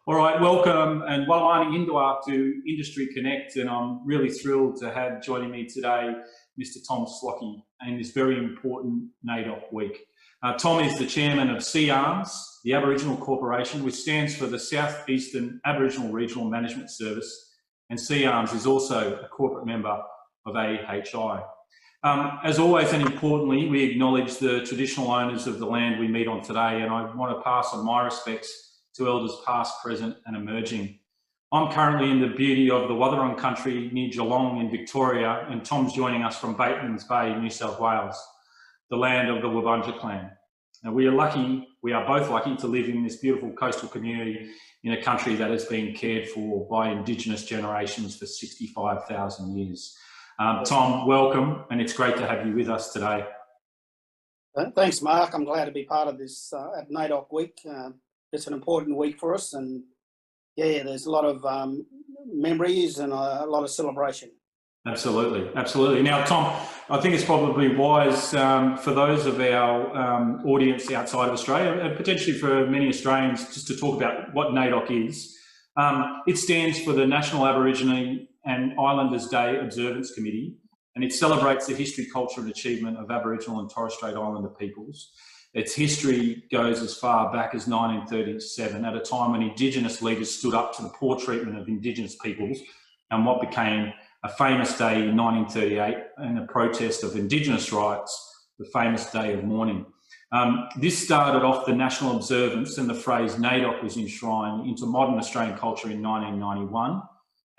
All right, welcome and Walani Indua to Industry Connect, and I'm really thrilled to have joining me today Mr. Tom Slockee in this very important Naidoc week. Tom is the chairman of Searms, the Aboriginal Corporation, which stands for the South Eastern Aboriginal Regional Management Service, and Searms is also a corporate member of AHI. As always and importantly, we acknowledge the traditional owners of the land we meet on today, and I want to pass on my respects to elders past, present and emerging. I'm currently in the beauty of the Wathaurong country near Geelong in Victoria, and Tom's joining us from Batemans Bay, New South Wales, the land of the Wabunja clan. Now we are both lucky to live in this beautiful coastal community in a country that has been cared for by Indigenous generations for 65,000 years. Tom, welcome, and it's great to have you with us today. Thanks, Mark. I'm glad to be part of this at Naidoc week. It's an important week for us, and yeah, there's a lot of memories and a lot of celebration. Absolutely, absolutely. Now, Tom, I think it's probably wise for those of our audience outside of Australia, and potentially for many Australians, just to talk about what Naidoc is. It stands for the National Aboriginal and Islanders Day Observance Committee, and it celebrates the history, culture and achievement of Aboriginal and Torres Strait Islander peoples. Its history goes as far back as 1937, at a time when Indigenous leaders stood up to the poor treatment of Indigenous peoples and what became a famous day in 1938 in a protest of Indigenous rights, the famous Day of Mourning. This started off the national observance, and the phrase Naidoc was enshrined into modern Australian culture in 1991.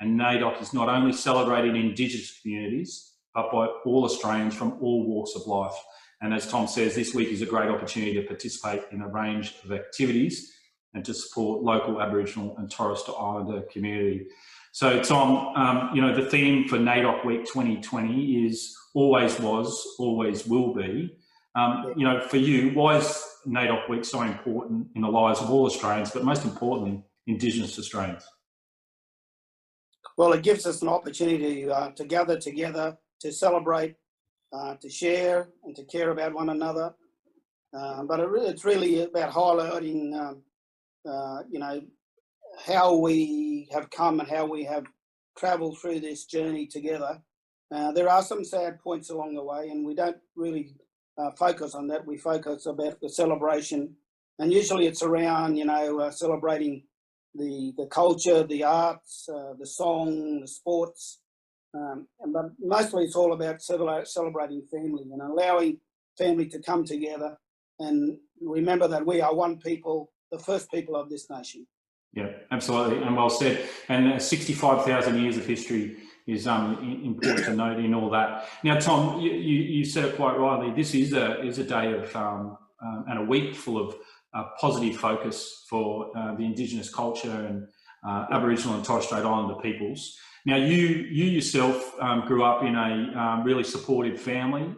And Naidoc is not only celebrated in Indigenous communities, but by all Australians from all walks of life. And as Tom says, this week is a great opportunity to participate in a range of activities and to support local Aboriginal and Torres Strait Islander community. So Tom, you know, the theme for Naidoc Week 2020 is always was, always will be. You know, for you, why is Naidoc Week so important in the lives of all Australians, but most importantly, Indigenous Australians? Well, it gives us an opportunity to gather together, to celebrate, to share and to care about one another. But it's really about highlighting, you know, how we have come and how we have travelled through this journey together. There are some sad points along the way, and we don't really focus on that. We focus about the celebration, and usually it's around, you know, celebrating the culture, the arts, the song, the sports. But mostly it's all about celebrating family and allowing family to come together and remember that we are one people, the first people of this nation. Yeah, absolutely, and well said. And 65,000 years of history is important to note in all that. Now, Tom, you said it quite rightly. This is a day of and a week full of positive focus for the Indigenous culture and Aboriginal and Torres Strait Islander peoples. Now, you yourself grew up in a really supportive family.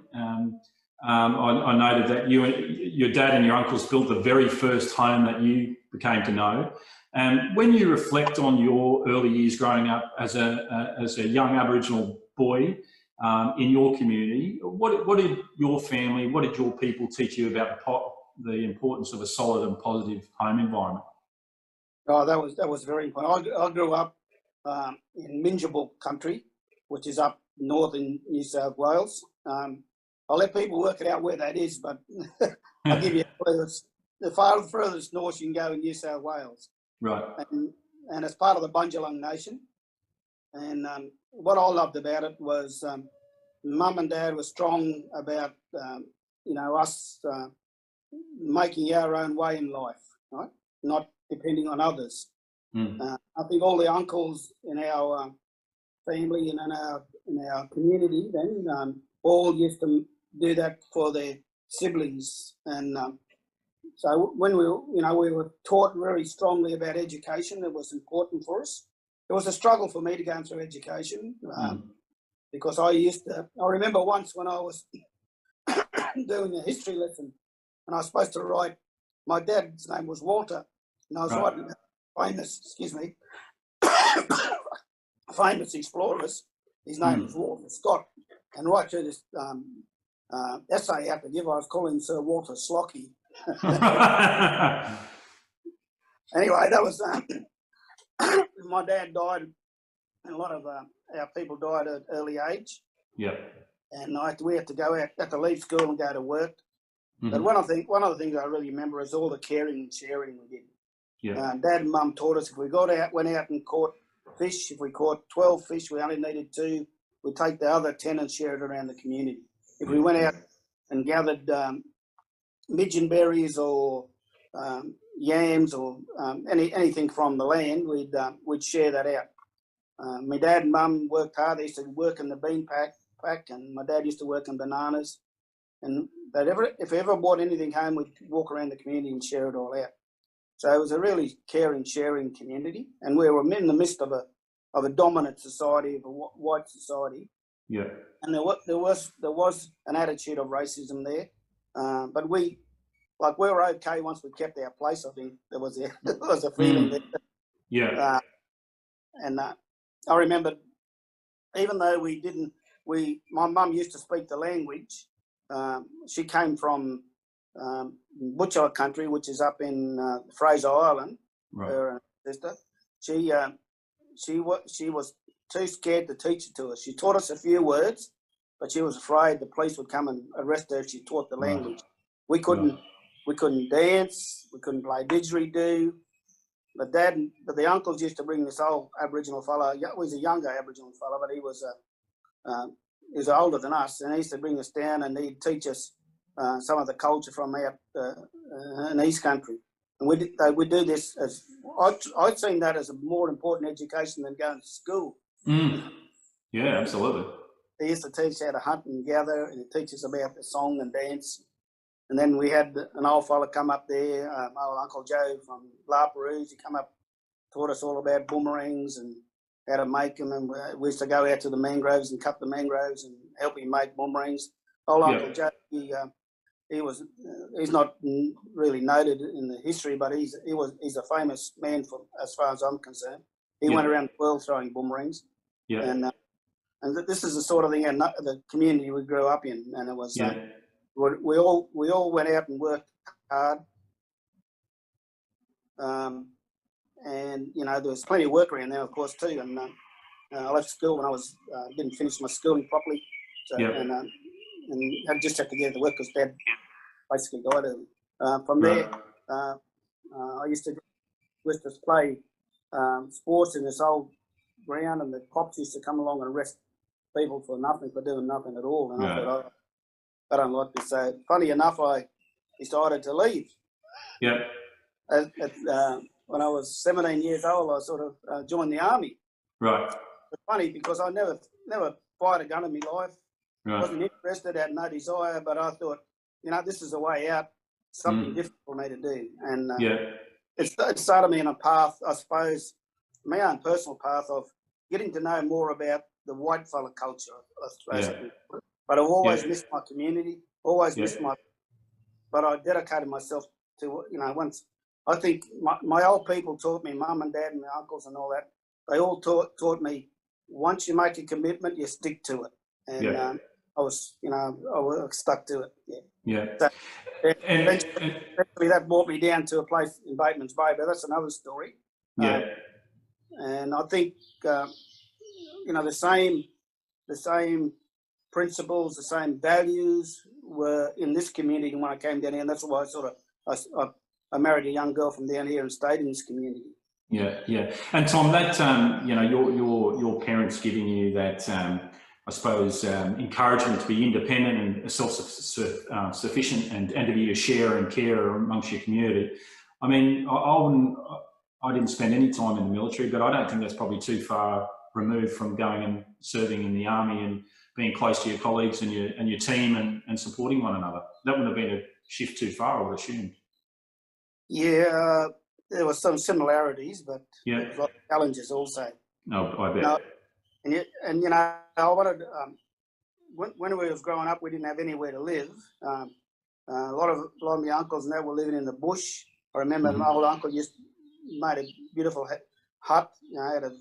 I noted that your dad and your uncles built the very first home that you became to know. And when you reflect on your early years growing up as a young Aboriginal boy in your community, what did your family, what did your people teach you about the importance of a solid and positive home environment? Oh, that was very important. I grew up in Minjabul country, which is up northern New South Wales. I'll let people work it out where that is, but I'll give you a clue. It's the furthest north you can go in New South Wales. Right. And it's part of the Bundjalung Nation. And what I loved about it was Mum and Dad were strong about, you know, us making our own way in life, right? Not depending on others. I think all the uncles in our family and in our community then all used to do that for their siblings, and so when we were taught very strongly about education, it was important for us. It was a struggle for me to go through education because I remember once when I was doing a history lesson and I was supposed to write, my dad's name was Walter, and I was writing famous explorers. His name was Walter Scott, and right through this essay I had to give, I was calling Sir Walter Slockee. Anyway, that was my dad died, and a lot of our people died at an early age. Yeah. And we had to go out, had to leave school and go to work. But one of the things I really remember is all the caring and sharing we did. Yeah. Dad and Mum taught us if we went out and caught fish, if we caught 12 fish, we only needed 2. We'd take the other 10 and share it around the community. If we went out and gathered midgeon berries or yams or anything from the land, we'd share that out. My dad and Mum worked hard. They used to work in the bean pack, and my dad used to work in bananas. And if we ever bought anything home, we'd walk around the community and share it all out. So it was a really caring, sharing community, and we were in the midst of a dominant society, of a white society. Yeah. And there was an attitude of racism there, but we were okay once we kept our place. I think there was a feeling there. Yeah. And I remember, even though my mum used to speak the language. She came from Butcher country, which is up in Fraser Island. Right. Her sister. She was too scared to teach it to us. She taught us a few words, but she was afraid the police would come and arrest her if she taught the language. We couldn't dance. We couldn't play didgeridoo. But the uncles used to bring this old Aboriginal fellow. He was a younger Aboriginal fellow, but he was older than us, and he used to bring us down and he'd teach us some of the culture from out in East Country. And we do this as I'd seen that as a more important education than going to school. Yeah, absolutely. They used to teach how to hunt and gather, and he'd teach us about the song and dance. And then we had an old fella come up there, my old Uncle Joe from La Perouse. He come up, taught us all about boomerangs and how to make them, and we used to go out to the mangroves and cut the mangroves and help him make boomerangs. Old Uncle Joe, he's not really noted in the history, but he's a famous man as far as I'm concerned. He went around the world throwing boomerangs. Yeah. And this is the sort of thing the community we grew up in, and it was we all went out and worked hard. And there was plenty of work around there, of course, too. And I left school when I didn't finish my schooling properly, so and I just had to get to work because Dad basically died early. From there, I used to play sports in this old ground, and the cops used to come along and arrest people for doing nothing at all. And I thought, I don't like this. So funny enough, I decided to leave. Yeah. When I was 17 years old, I sort of joined the army. Right. It's funny because I never fired a gun in my life. Right. Wasn't interested, had no desire, but I thought, this is a way out, something different for me to do. And it started me on a path, I suppose, my own personal path of getting to know more about the white fella culture, I suppose. Yeah. But I've always missed my community, but I dedicated myself to, once. I think my old people taught me, Mum and Dad and my uncles and all that, they all taught me, once you make a commitment, you stick to it. And I was stuck to it. Yeah. So, eventually that brought me down to a place in Bateman's Bay, but that's another story. Yeah. And I think, the same principles, the same values were in this community when I came down here, and that's why I married a young girl from down here and stayed in this community. Yeah, yeah. And Tom, that your parents giving you that, I suppose, encouragement to be independent and self-sufficient and to be a share and care amongst your community. I mean, I didn't spend any time in the military, but I don't think that's probably too far removed from going and serving in the army and being close to your colleagues and your team and supporting one another. That wouldn't have been a shift too far, I would assume. Yeah, there were some similarities, but there was a lot of challenges also. No, I bet. I wanted, when we was growing up, we didn't have anywhere to live. A lot of my uncles and that were living in the bush. I remember my old uncle made a beautiful hut, out of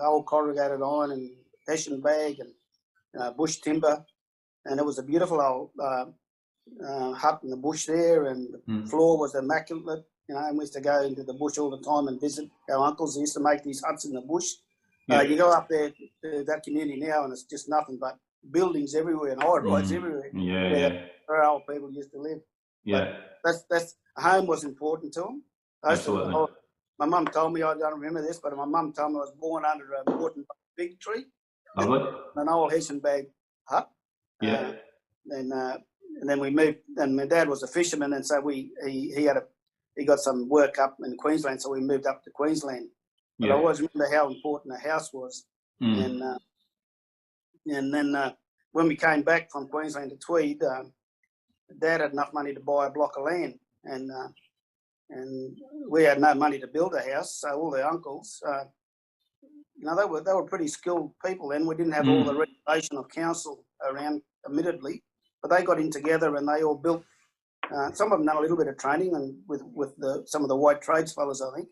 old corrugated iron and hessian bag and bush timber, and it was a beautiful old hut in the bush there, and the floor was immaculate. You know, and we used to go into the bush all the time and visit our uncles. They used to make these huts in the bush. Yeah. You go up there to that community now, and it's just nothing but buildings everywhere and high-rise everywhere. Yeah. Where old people used to live. Yeah. But that's home was important to them. Absolutely. My mum told me, I don't remember this, but my mum told me I was born under a wooden big tree. Lovely. An old Hessian bag hut. Yeah. And then we moved. And my dad was a fisherman, and so he got some work up in Queensland, so we moved up to Queensland. But I always remember how important a house was. And then when we came back from Queensland to Tweed, Dad had enough money to buy a block of land, and we had no money to build a house. So all the uncles, they were pretty skilled people then. We didn't have all the regulation of council around, admittedly, but they got in together and they all built. Some of them done a little bit of training and with some of the white trades fellas, I think.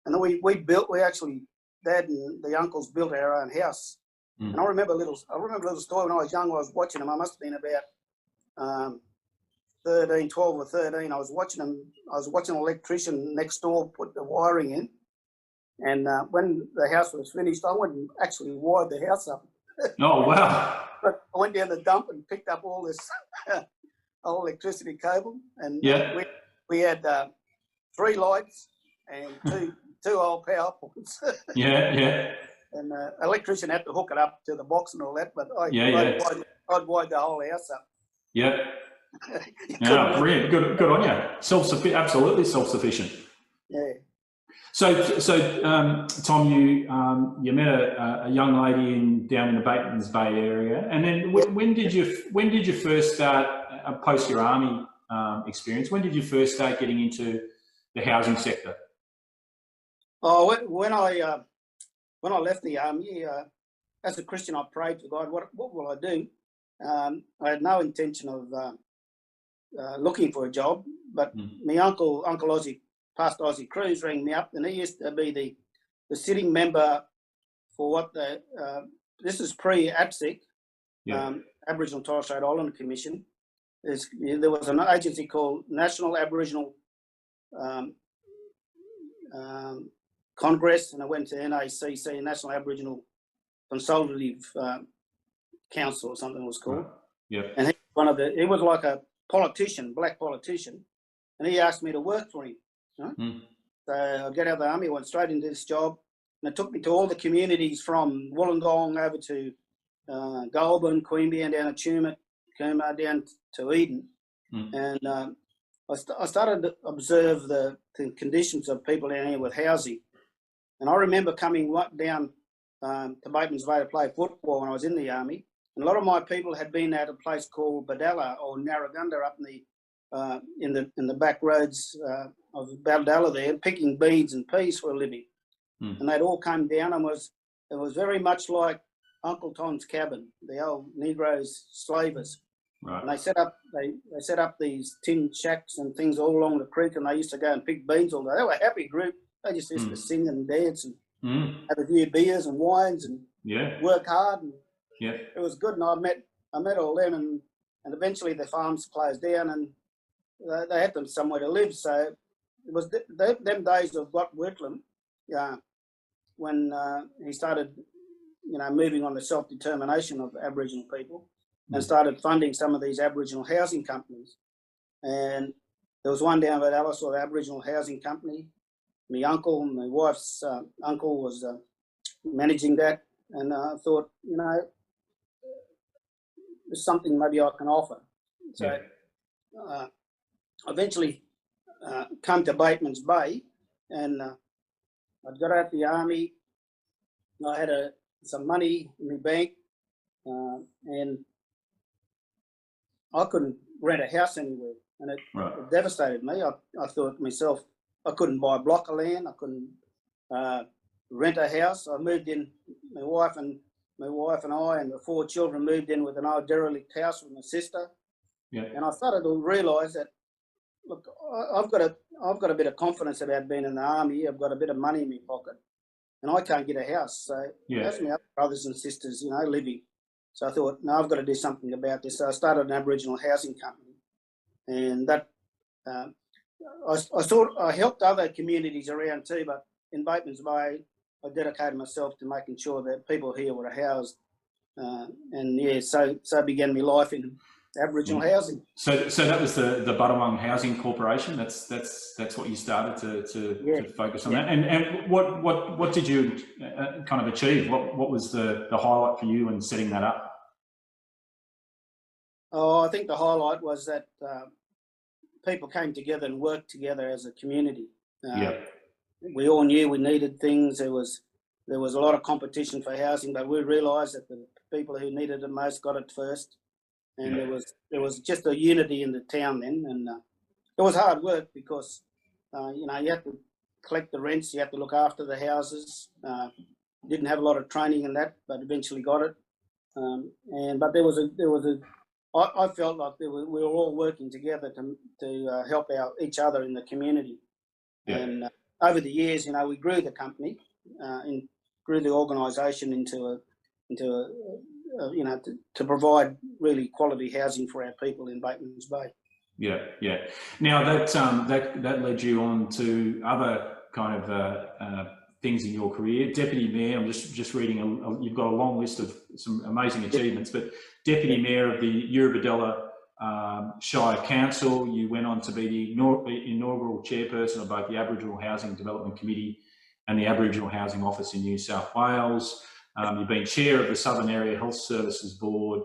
And then we actually, Dad and the uncles built our own house. And I remember a little story when I was young. I was watching them. I must have been about 12 or 13. I was watching an electrician next door put the wiring in. And when the house was finished, I went and actually wired the house up. Oh, wow. But I went down the dump and picked up all this old electricity cable. And we had 3 lights and two old power points. Yeah. And electrician had to hook it up to the box and all that, but I'd wire the whole house up. Yeah. Yeah, brilliant. Good on you. Absolutely self-sufficient. Yeah. So Tom, you met a young lady down in the Batemans Bay area, and then when did you first start post your army experience? When did you first start getting into the housing sector? Oh, when I left the army, as a Christian, I prayed to God, what will I do? I had no intention of looking for a job, but my Uncle Ozzie, Pastor Ozzie Cruz, rang me up, and he used to be the sitting member for what this is pre-ATSIC, Aboriginal and Torres Strait Islander Commission. There was an agency called National Aboriginal Congress, and I went to NACC, National Aboriginal Consultative Council or something it was called. Yeah. And he was like a politician, black politician, and he asked me to work for him. So I got out of the army, went straight into this job, and it took me to all the communities from Wollongong over to Goulburn, Queanbeyan, down to Tumut, Cooma, down to Eden. And I started to observe the conditions of people down here with housing. And I remember coming down to Batemans Bay to play football when I was in the army. And a lot of my people had been at a place called Badalla or Narragunda up in the back roads of Badalla there, picking beads and peas for a living. And they'd all come down, and it was very much like Uncle Tom's Cabin, the old Negroes slavers. Right. And they set up these tin shacks and things all along the creek, and they used to go and pick beans all day. They were a happy group. They just used to sing and dance and have a few beers and wines and work hard. And it was good. And I met all them, and eventually the farms closed down, and they had them somewhere to live. So it was them days of Gott Whitlam, when he started, moving on the self-determination of Aboriginal people, and started funding some of these Aboriginal housing companies. And there was one down at Alice, or the Aboriginal Housing Company. My uncle, my wife's uncle, was managing that, and I thought, there's something maybe I can offer. So eventually come to Batemans Bay, and I'd got out the army. I had some money in my bank, and I couldn't rent a house anywhere, and it devastated me. I thought to myself, I couldn't buy a block of land. I couldn't rent a house. I moved in. My wife and I and the 4 children moved in with an old derelict house with my sister. And I started to realise that, look, I've got a bit of confidence about being in the army. I've got a bit of money in my pocket, and I can't get a house. So that's my other brothers and sisters, living. So I thought, no, I've got to do something about this. So I started an Aboriginal housing company, and that I helped other communities around too, but in Bateman's Bay, I dedicated myself to making sure that people here were housed, and yeah, so began my life in Aboriginal housing. So that was the Budawang Housing Corporation. That's what you started to focus on that. And what did you kind of achieve? What was the highlight for you in setting that up? Oh, I think the highlight was that people came together and worked together as a community. We all knew we needed things. There was a lot of competition for housing, but we realised that the people who needed it most got it first. And there was just a unity in the town then, and it was hard work because you had to collect the rents, you had to look after the houses. Didn't have a lot of training in that, but eventually got it. But I felt like we were all working together to help out each other in the community. And over the years, we grew the company and grew the organisation into to provide really quality housing for our people in Bateman's Bay. Yeah. Now that led you on to other kind of things in your career. Deputy Mayor, I'm just reading, you've got a long list of some amazing achievements, but Deputy Mayor of the Eurobodalla Shire Council, you went on to be the inaugural chairperson of both the Aboriginal Housing Development Committee and the Aboriginal Housing Office in New South Wales. You've been chair of the Southern Area Health Services Board,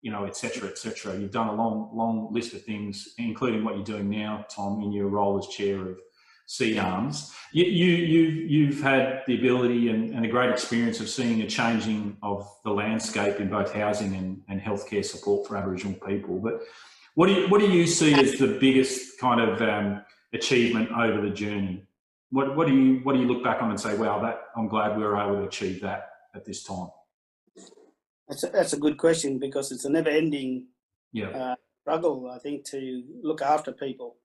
et cetera, et cetera. You've done a long list of things, including what you're doing now, Tom, in your role as chair of Searms. You've had the ability and a great experience of seeing a changing of the landscape in both housing and healthcare support for Aboriginal people. But what do you see as the biggest kind of achievement over the journey? What do you look back on and say, wow, I'm glad we were able to achieve that at this time? That's a good question, because it's a never-ending struggle, I think, to look after people.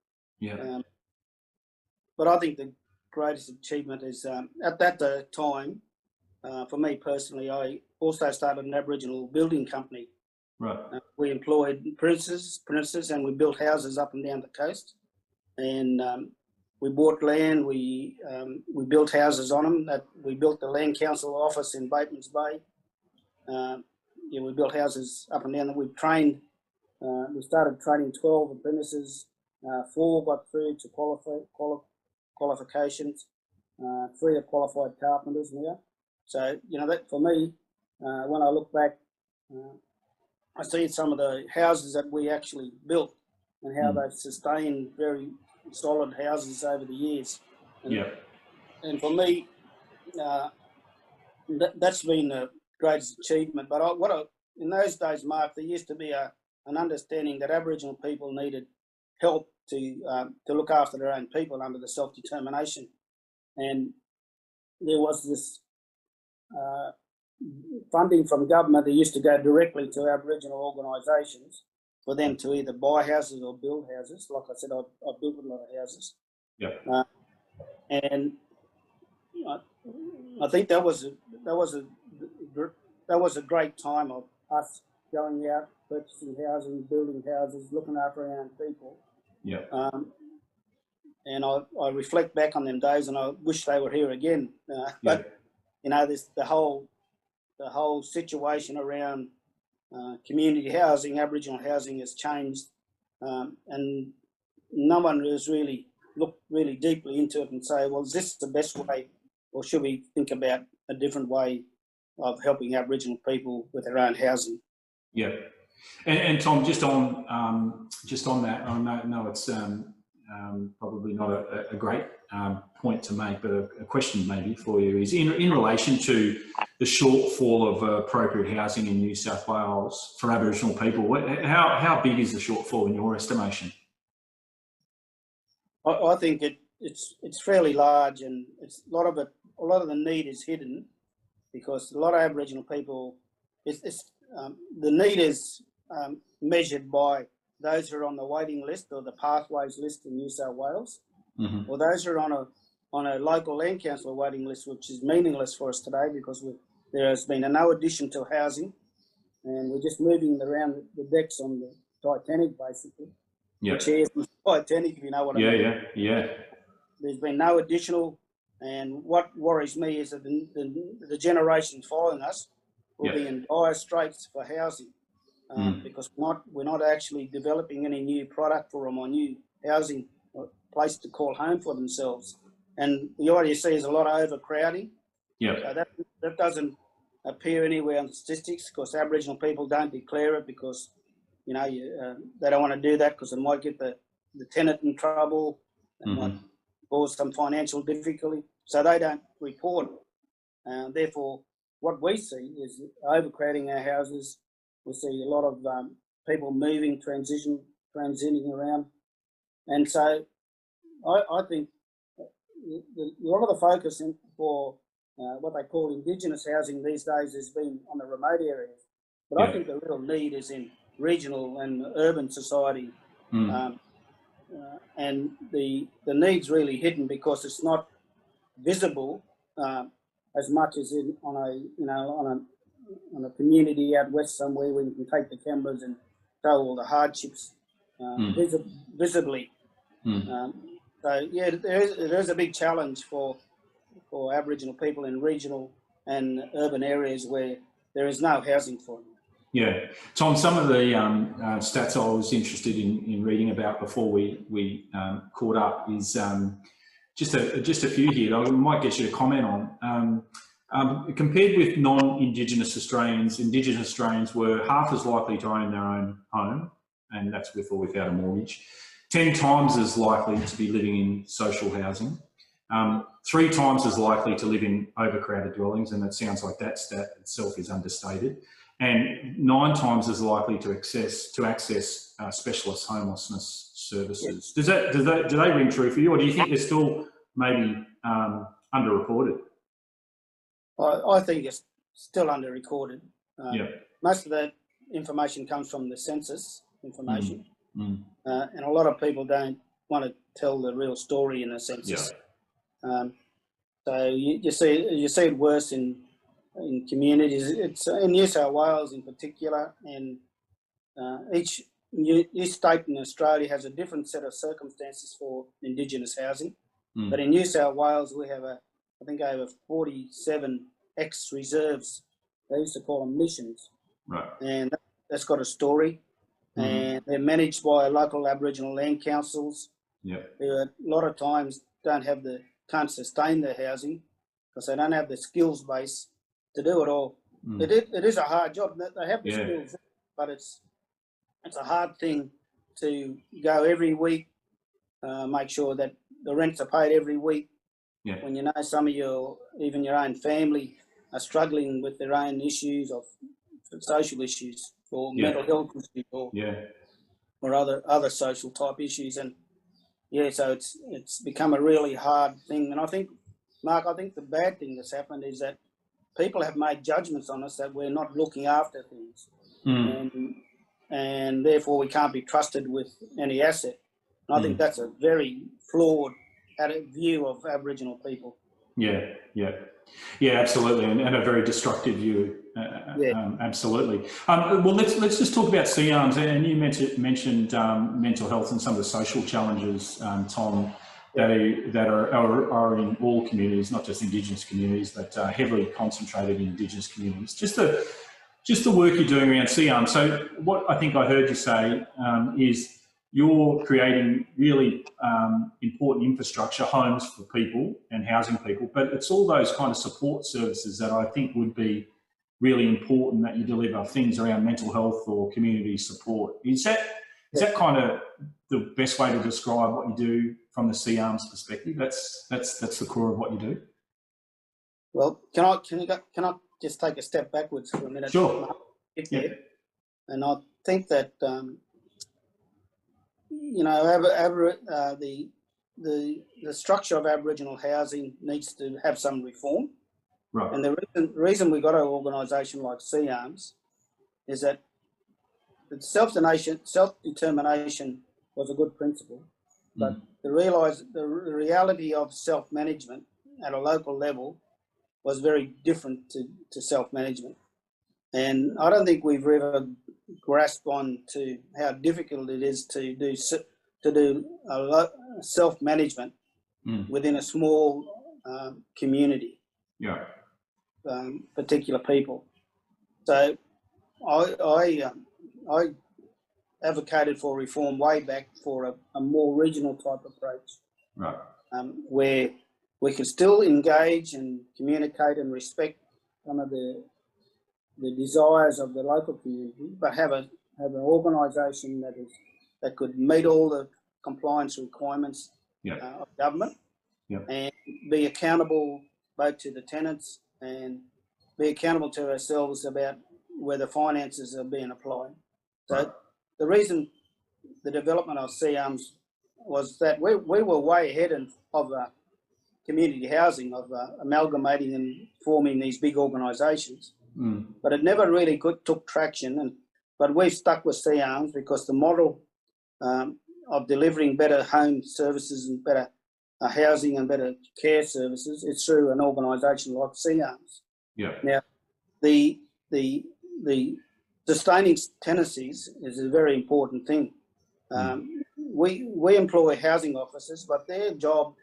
But I think the greatest achievement is at that time, for me personally, I also started an Aboriginal building company. Right. We employed princes, and we built houses up and down the coast, and we bought land. We built houses on them. We built the Land Council office in Bateman's Bay. We built houses up and down that we trained. We started training 12 apprentices. 4 got through to qualifications. 3 are qualified carpenters now. So, that for me, when I look back, I see some of the houses that we actually built and how they've sustained very solid houses over the years. And for me, that's been the greatest achievement. But in those days, Mark, there used to be an understanding that Aboriginal people needed help to look after their own people under the self-determination. And there was this funding from government that used to go directly to Aboriginal organisations for them to either buy houses or build houses. Like I said, I built a lot of houses. And I think that was a great time of us going out, purchasing housing, building houses, looking after our own people. And I reflect back on them days, and I wish they were here again. But the whole situation around community housing, Aboriginal housing, has changed, and no one has really looked really deeply into it and say, well, is this the best way, or should we think about a different way of helping Aboriginal people with their own housing? And Tom, just on that, I know it's probably not a great point to make, but a question maybe for you is in relation to the shortfall of appropriate housing in New South Wales for Aboriginal people. How big is the shortfall in your estimation? I think it's fairly large, and a lot of the need is hidden, because a lot of Aboriginal people, the need is measured by those who are on the waiting list or the pathways list in New South Wales, or those who are on a local land council waiting list, which is meaningless for us today because there has been no addition to housing, and we're just moving around the decks on the Titanic, basically. Yeah. chairs and Titanic, if you know what I Yeah, mean. yeah. There's been no additional, and what worries me is that the generation following us will be in dire straits for housing, because we're not actually developing any new product for them or new housing place to call home for themselves. And the IDC is a lot of overcrowding. Yeah. So that doesn't appear anywhere on the statistics, because Aboriginal people don't declare it because, you know, they don't want to do that because it might get the tenant in trouble, it might cause some financial difficulty. So they don't report it. Therefore, what we see is overcrowding our houses. We see a lot of people moving, transiting around. And so I think a lot of the focus for what they call Indigenous housing these days has been on the remote areas. But I think the real need is in regional and urban society. And the need's really hidden because it's not visible as much as on a community out west somewhere where you can take the cameras and show all the hardships visibly. So yeah, there is a big challenge for Aboriginal people in regional and urban areas where there is no housing for them. Yeah, Tom, some of the stats I was interested in reading about before we caught up is just a few here that I might get you to comment on. Compared with non-Indigenous Australians, Indigenous Australians were half as likely to own their own home, and that's with or without a mortgage, 10 times as likely to be living in social housing, 3 times as likely to live in overcrowded dwellings, and it sounds like that stat itself is understated, and 9 times as likely to access specialist homelessness services. Do they ring true for you, or do you think they're still maybe underreported? I think it's still underrecorded. Most of that information comes from the census information, and a lot of people don't want to tell the real story in a census. So you see it worse in communities. It's in New South Wales in particular, and each state in Australia has a different set of circumstances for Indigenous housing. But in New South Wales, we have I think over 47 ex-reserves. They used to call them missions, and that's got a story. And they're managed by local Aboriginal land councils, who a lot of times can't sustain their housing because they don't have the skills base to do it all. It is a hard job. They have the skills, but it's a hard thing to go every week, make sure that the rents are paid every week. When you know some of even your own family are struggling with their own issues of social issues or mental health issues or other social type issues, and so it's become a really hard thing. And I think, Mark, the bad thing that's happened is that people have made judgments on us that we're not looking after things, and therefore we can't be trusted with any asset. And I think that's a very flawed view of Aboriginal people. Yeah, absolutely, and a very destructive view. Absolutely. Well, let's just talk about Searms, and you mentioned mental health and some of the social challenges, Tom, that are in all communities, not just Indigenous communities, but heavily concentrated in Indigenous communities. Just the work you're doing around Searms. So what I think I heard you say is you're creating really important infrastructure, homes for people and housing people, but it's all those kind of support services that I think would be really important that you deliver, things around mental health or community support. Is that kind of the best way to describe what you do from the Searms perspective? That's the core of what you do. Well, can I just take a step backwards for a minute? Sure. And I think that the structure of Aboriginal housing needs to have some reform. Right. And the reason we got an organisation like Searms is that self-determination was a good principle, but the reality of self-management at a local level was very different to self-management. And I don't think we've ever grasped on to how difficult it is to do to do self-management within a small community, Yeah. particular people. So I advocated for reform way back for a more regional type approach, Right. where we could still engage and communicate and respect some of the desires of the local community, but have an organisation that could meet all the compliance requirements of government, and be accountable both to the tenants and be accountable to ourselves about where the finances are being applied. So the reason the development of Searms was that we were way ahead of community housing, of amalgamating and forming these big organisations. But it never really took traction. But we've stuck with Searms because the model of delivering better home services and better housing and better care services is through an organisation like Searms. Yeah. Now, the sustaining tenancies is a very important thing. We employ housing officers, but their job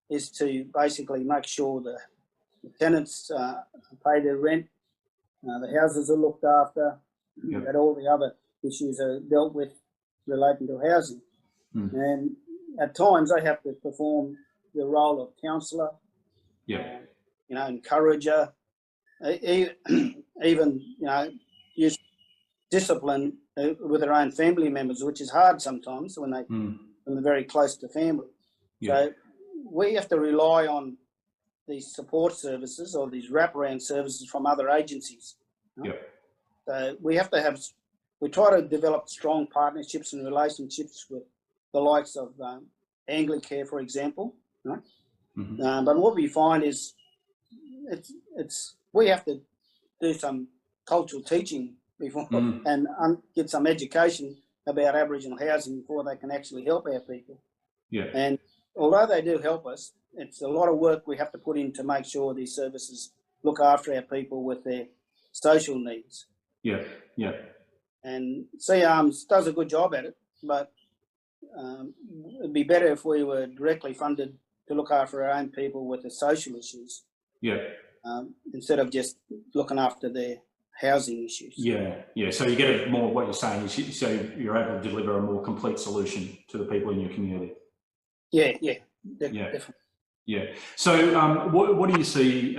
is to basically make sure the tenants pay their rent, the houses are looked after, that all the other issues are dealt with relating to housing. And at times they have to perform the role of counsellor, encourager, even use discipline with their own family members, which is hard sometimes when they're very close to family. So we have to rely on these support services or these wraparound services from other agencies. So we try to develop strong partnerships and relationships with the likes of Anglicare, for example. But what we find is we have to do some cultural teaching before and get some education about Aboriginal housing before they can actually help our people. And although they do help us, it's a lot of work we have to put in to make sure these services look after our people with their social needs. And Searms does a good job at it, but it'd be better if we were directly funded to look after our own people with the social issues. Instead of just looking after their housing issues. So you get more, what you're saying is so you're able to deliver a more complete solution to the people in your community. Definitely. So what do you see,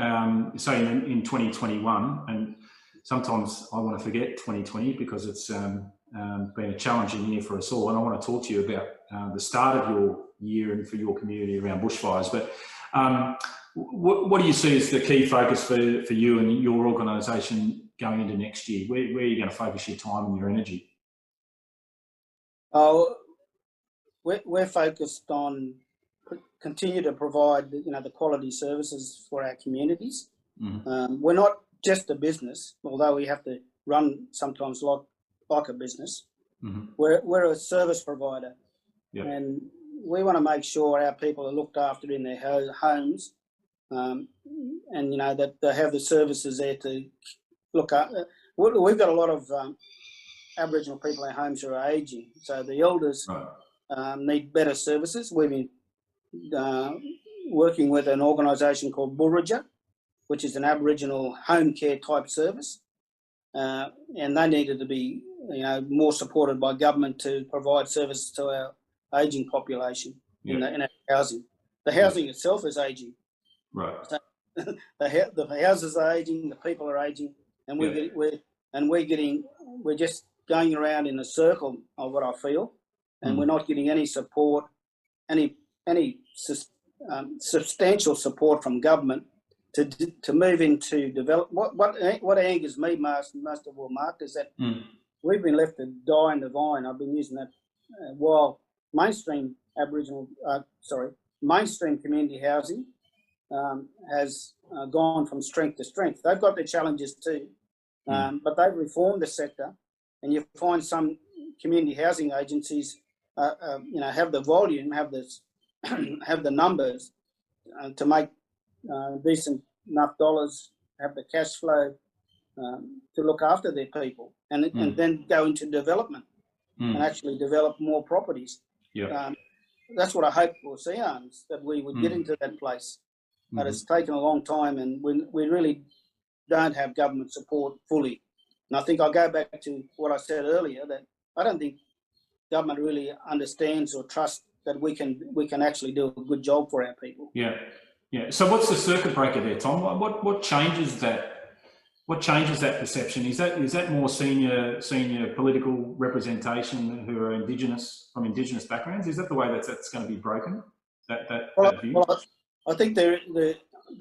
say in 2021, and sometimes I want to forget 2020 because it's been a challenging year for us all, and I want to talk to you about the start of your year and for your community around bushfires. But what do you see as the key focus for you and your organisation going into next year? Where are you going to focus your time and your energy? We're focused on continue to provide the quality services for our communities. We're not just a business, although we have to run sometimes like a business. We're a service provider, and we want to make sure our people are looked after in their homes, and that they have the services there to look at. We've got a lot of Aboriginal people in homes who are ageing, so the elders need better services. We've been working with an organisation called Burraja, which is an Aboriginal home care type service, and they needed to be more supported by government to provide services to our ageing population in our housing. The housing itself is ageing. So the houses are ageing, the people are ageing, and we're just going around in a circle of what I feel, and we're not getting any support, any substantial support from government to move into develop. What angers me most of all, Mark, is that we've been left to die in the vine. I've been using that while mainstream mainstream community housing has gone from strength to strength. They've got their challenges too, but they've reformed the sector, and you find some community housing agencies, have the volume, have the numbers to make decent enough dollars, have the cash flow to look after their people, and then go into development and actually develop more properties. Yeah. That's what I hope for Searms, that we would get into that place. But it's taken a long time, and we really don't have government support fully. And I think I'll go back to what I said earlier, that I don't think government really understands or trusts that we can actually do a good job for our people. Yeah. Yeah. So what's the circuit breaker there, Tom? What changes that? What changes that perception? Is that more senior political representation who are from Indigenous backgrounds? Is that the way that's going to be broken? That view? Well, I think the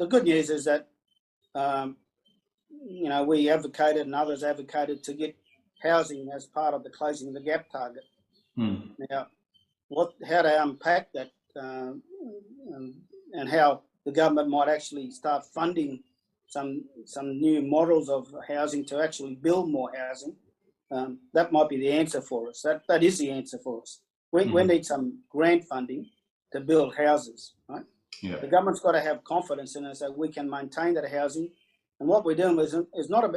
good news is that we advocated and others advocated to get housing as part of the closing the gap target. Now, how to unpack that and how the government might actually start funding some new models of housing to actually build more housing. That might be the answer for us. That is the answer for us. We need some grant funding to build houses, right? Yeah. The government's got to have confidence in us that we can maintain that housing. And what we're doing is not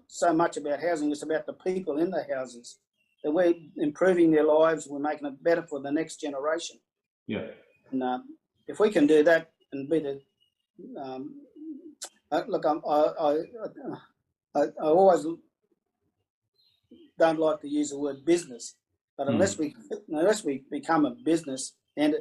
so much about housing, it's about the people in the houses. That we're improving their lives, we're making it better for the next generation. Yeah. And if we can do that and be the look, I always don't like to use the word business, but unless we become a business and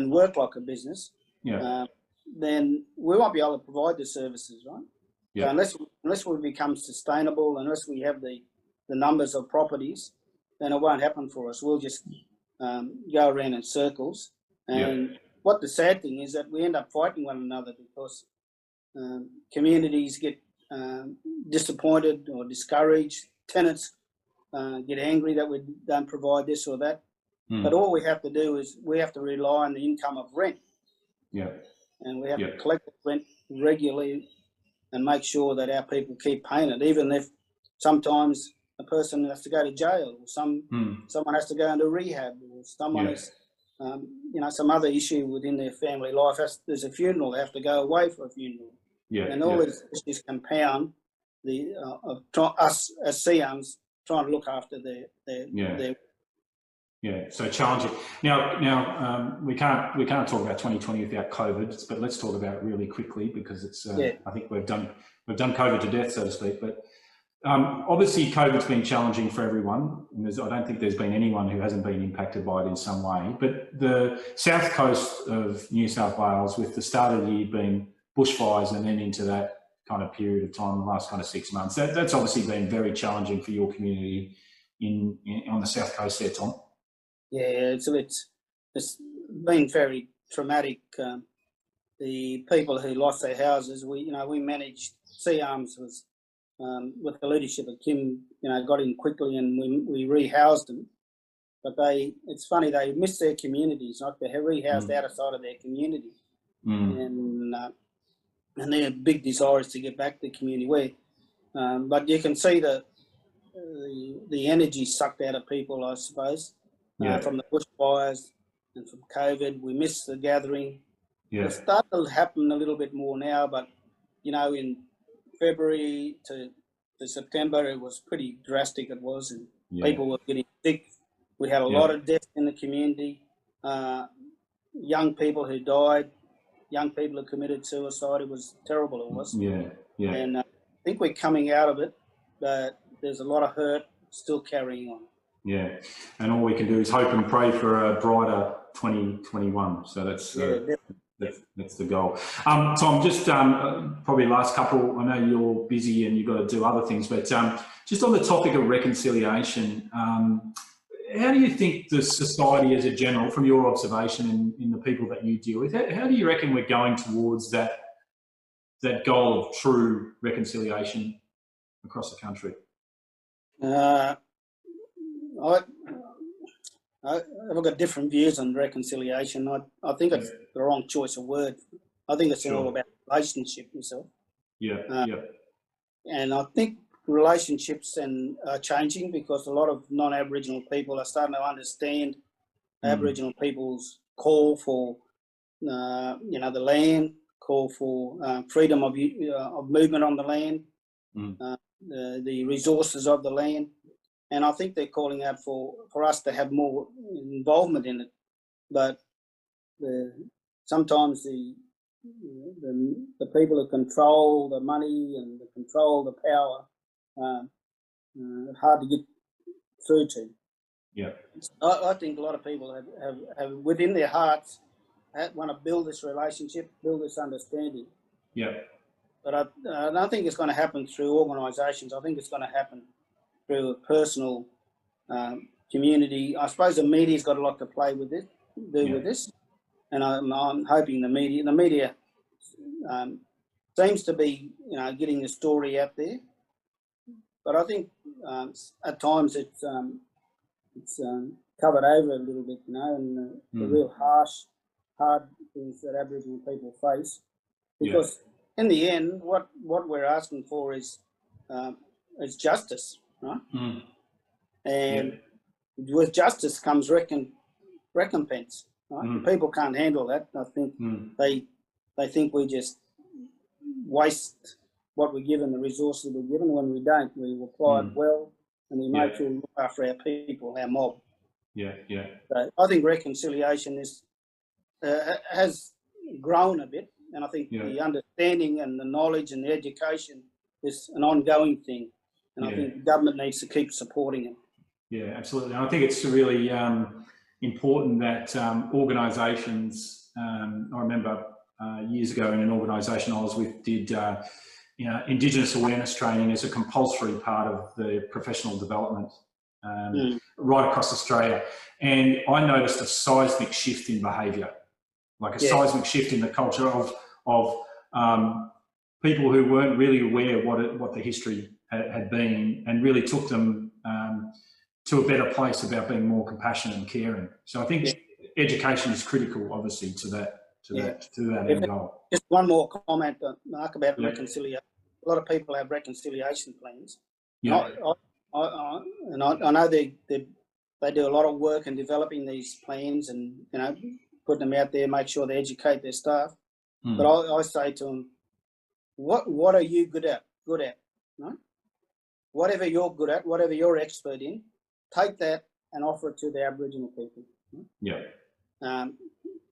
work like a business, then we won't be able to provide the services, right? Yeah. So unless we become sustainable, unless we have the numbers of properties, then it won't happen for us. We'll just go around in circles. And what the sad thing is that we end up fighting one another because communities get disappointed or discouraged. Tenants get angry that we don't provide this or that. But all we have to do is we have to rely on the income of rent. Yeah. And we have to collect rent regularly and make sure that our people keep paying it, even if sometimes a person has to go to jail, or someone has to go into rehab, or someone has, some other issue within their family life. There's a funeral, they have to go away for a funeral. And all these issues compound us as Searms trying to look after their so challenging. Now we can't talk about 2020 without COVID, but let's talk about it really quickly because it's. I think we've done COVID to death, so to speak. But obviously, COVID's been challenging for everyone, and I don't think there's been anyone who hasn't been impacted by it in some way. But the south coast of New South Wales, with the start of the year being bushfires and then into that kind of period of time, the last kind of 6 months, that's obviously been very challenging for your community on the south coast there, Tom. Yeah, it's been very traumatic. The people who lost their houses, we managed. Searms was with the leadership of Kim, got in quickly and we rehoused them. But it's funny, they missed their communities, not they rehoused outside of their community, and their big desire is to get back to the community. But you can see the energy sucked out of people, I suppose. From the bushfires and from COVID, we missed the gathering. It's starting to happen a little bit more now, but in February to September, it was pretty drastic. It was, and people were getting sick. We had a lot of deaths in the community. Young people who died, young people who committed suicide. It was terrible. It was. And I think we're coming out of it, but there's a lot of hurt still carrying on. Yeah, and all we can do is hope and pray for a brighter 2021. So that's the goal. Tom, just probably last couple. I know you're busy and you've got to do other things, but just on the topic of reconciliation, how do you think the society as a general, from your observation in the people that you deal with, how do you reckon we're going towards that goal of true reconciliation across the country? I've got different views on reconciliation. I think it's the wrong choice of word. I think it's all about relationship myself. And I think relationships are changing because a lot of non-Aboriginal people are starting to understand Aboriginal people's call for, the land, call for freedom of movement on the land, the resources of the land. And I think they're calling out for us to have more involvement in it. but sometimes the people who control the money and control the power hard to get through to. Yeah. I think a lot of people have within their hearts want to build this relationship, build this understanding. Yeah. But I don't think it's going to happen through organisations. I think it's going to happen through a personal community. I suppose the media's got a lot to play with it, with this, and I'm hoping the media seems to be, getting the story out there. But I think at times it's covered over a little bit, and the real hard things that Aboriginal people face. Because in the end, what we're asking for is justice, right? And with justice comes recompense, right? People can't handle that. I think they think we just waste what we're given, the resources we're given. When we don't, we apply it well, and we make sure we look after our people, our mob. So I think reconciliation has grown a bit, and I think the understanding and the knowledge and the education is an ongoing thing, and I think the government needs to keep supporting it. Yeah, absolutely. And I think it's really important that organisations, I remember years ago in an organisation I was with, did Indigenous awareness training as a compulsory part of the professional development right across Australia. And I noticed a seismic shift in behaviour, like a seismic shift in the culture of people who weren't really aware what the history had been, and really took them to a better place about being more compassionate and caring. So I think education is critical, obviously, to that end goal. Just one more comment, Mark, about reconciliation. A lot of people have reconciliation plans. Yeah. I know they do a lot of work in developing these plans and putting them out there, make sure they educate their staff. But I say to them, what are you good at? Right? Whatever you're good at, whatever you're expert in, take that and offer it to the Aboriginal people. Right?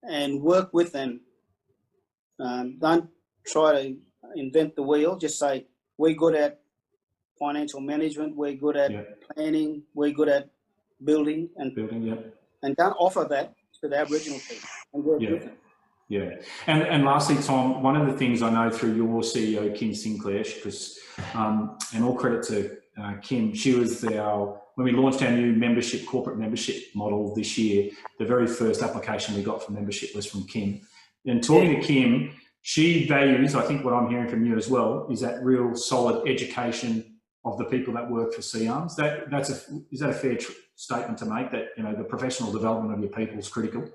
And work with them. Don't try to invent the wheel. Just say, we're good at financial management, we're good at planning, we're good at building, and don't offer that to the Aboriginal people and work with them. Yeah, and lastly, Tom, one of the things I know through your CEO, Kim Sinclair, because and all credit to Kim, she was when we launched our new corporate membership model this year, the very first application we got for membership was from Kim. And talking to Kim, she values, I think what I'm hearing from you as well, is that real solid education of the people that work for Searms. Is that a fair statement to make, that the professional development of your people is critical?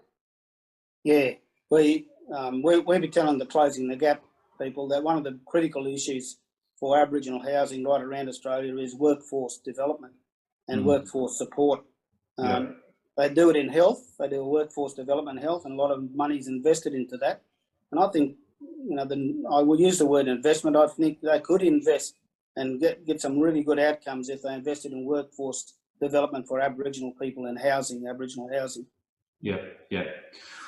Yeah. We'll be telling the Closing the Gap people that one of the critical issues for Aboriginal housing right around Australia is workforce development and workforce support. They do it in health. They do workforce development in health, and a lot of money is invested into that. And I think, I will use the word investment. I think they could invest and get some really good outcomes if they invested in workforce development for Aboriginal people and Aboriginal housing. Yeah.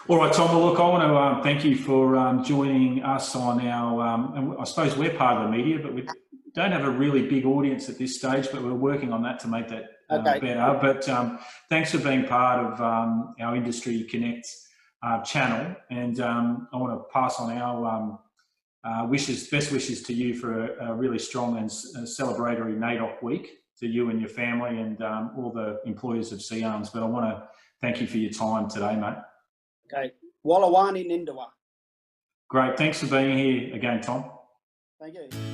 All right, Tom, well, look, I want to thank you for joining us on our, and I suppose we're part of the media, but we don't have a really big audience at this stage, but we're working on that to make that better. But thanks for being part of our Industry Connect channel. And I want to pass on our best wishes to you for a really strong and celebratory Naidoc week, to you and your family and all the employees of Searms. But I want to thank you for your time today, mate. Okay. Wallawani Nindawa. Great. Thanks for being here again, Tom. Thank you.